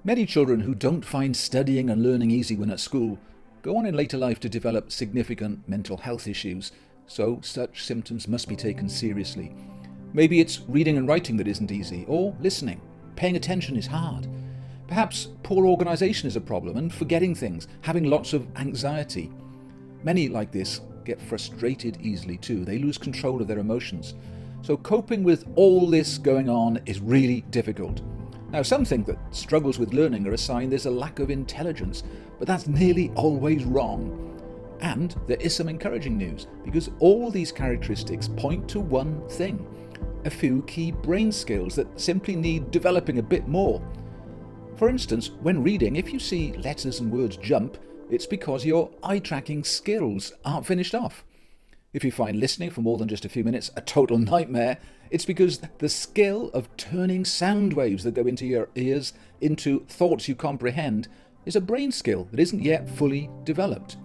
Many children who don't find studying and learning easy when at school go on in later life to develop significant mental health issues, so such symptoms must be taken seriously. Maybe it's reading and writing that isn't easy, or listening. Paying attention is hard. Perhaps poor organisation is a problem, and forgetting things, having lots of anxiety. Many like this get frustrated easily too. They lose control of their emotions. So coping with all this going on is really difficult. Now, some think that struggles with learning are a sign there's a lack of intelligence, but that's nearly always wrong. And there is some encouraging news, because all these characteristics point to one thing: a few key brain skills that simply need developing a bit more. For instance, when reading, if you see letters and words jump, it's because your eye-tracking skills aren't finished off. If you find listening for more than just a few minutes a total nightmare, it's because the skill of turning sound waves that go into your ears into thoughts you comprehend is a brain skill that isn't yet fully developed.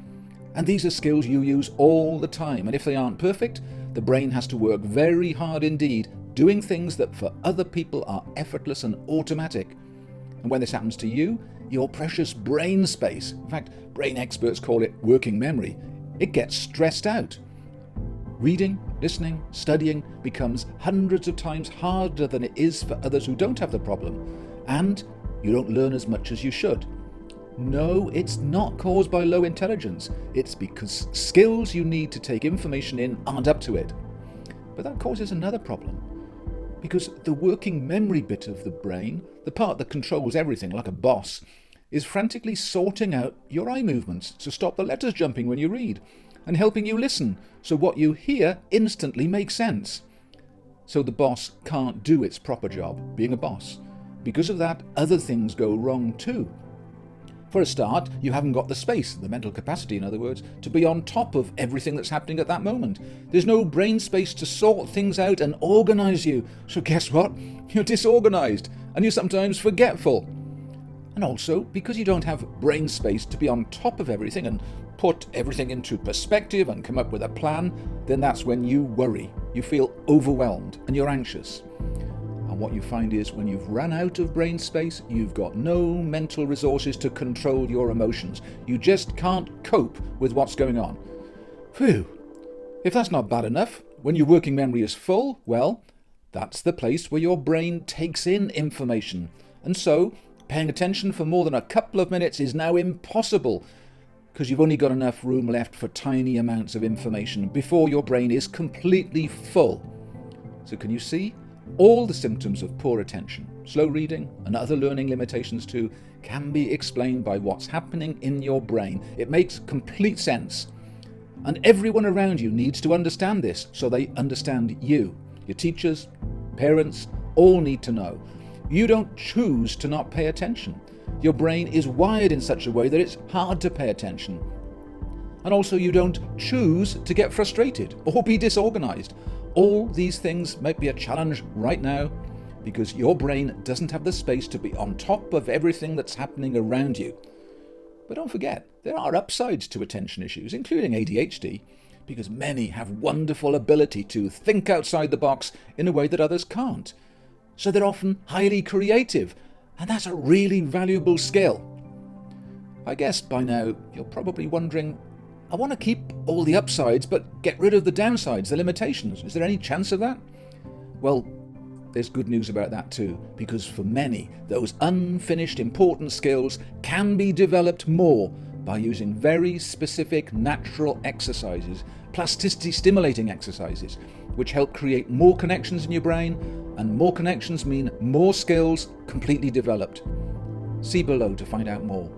And these are skills you use all the time, and if they aren't perfect, the brain has to work very hard indeed, doing things that for other people are effortless and automatic. And when this happens to you, your precious brain space, in fact, brain experts call it working memory, it gets stressed out. Reading, listening, studying becomes hundreds of times harder than it is for others who don't have the problem, and you don't learn as much as you should. No, it's not caused by low intelligence. It's because skills you need to take information in aren't up to it. But that causes another problem, because the working memory bit of the brain, the part that controls everything like a boss, is frantically sorting out your eye movements to stop the letters jumping when you read, and helping you listen so what you hear instantly makes sense. So the boss can't do its proper job, being a boss. Because of that, other things go wrong too. For a start, you haven't got the space, the mental capacity in other words, to be on top of everything that's happening at that moment. There's no brain space to sort things out and organise you. So guess what? You're disorganised, and you're sometimes forgetful. And also, because you don't have brain space to be on top of everything and put everything into perspective and come up with a plan, then that's when you worry. You feel overwhelmed and you're anxious. And what you find is when you've run out of brain space, you've got no mental resources to control your emotions. You just can't cope with what's going on. Phew. If that's not bad enough, when your working memory is full, well, that's the place where your brain takes in information. And so, paying attention for more than a couple of minutes is now impossible, because you've only got enough room left for tiny amounts of information before your brain is completely full. So can you see? All the symptoms of poor attention, slow reading, and other learning limitations too, can be explained by what's happening in your brain. It makes complete sense. And everyone around you needs to understand this so they understand you. Your teachers, parents, all need to know. You don't choose to not pay attention. Your brain is wired in such a way that it's hard to pay attention. And also you don't choose to get frustrated or be disorganized. All these things might be a challenge right now because your brain doesn't have the space to be on top of everything that's happening around you. But don't forget, there are upsides to attention issues, including ADHD, because many have wonderful ability to think outside the box in a way that others can't. So they're often highly creative, and that's a really valuable skill. I guess by now you're probably wondering, I want to keep all the upsides but get rid of the downsides, the limitations. Is there any chance of that? Well, there's good news about that too, because for many, those unfinished important skills can be developed more by using very specific natural exercises, plasticity stimulating exercises, which help create more connections in your brain, and more connections mean more skills completely developed. See below to find out more.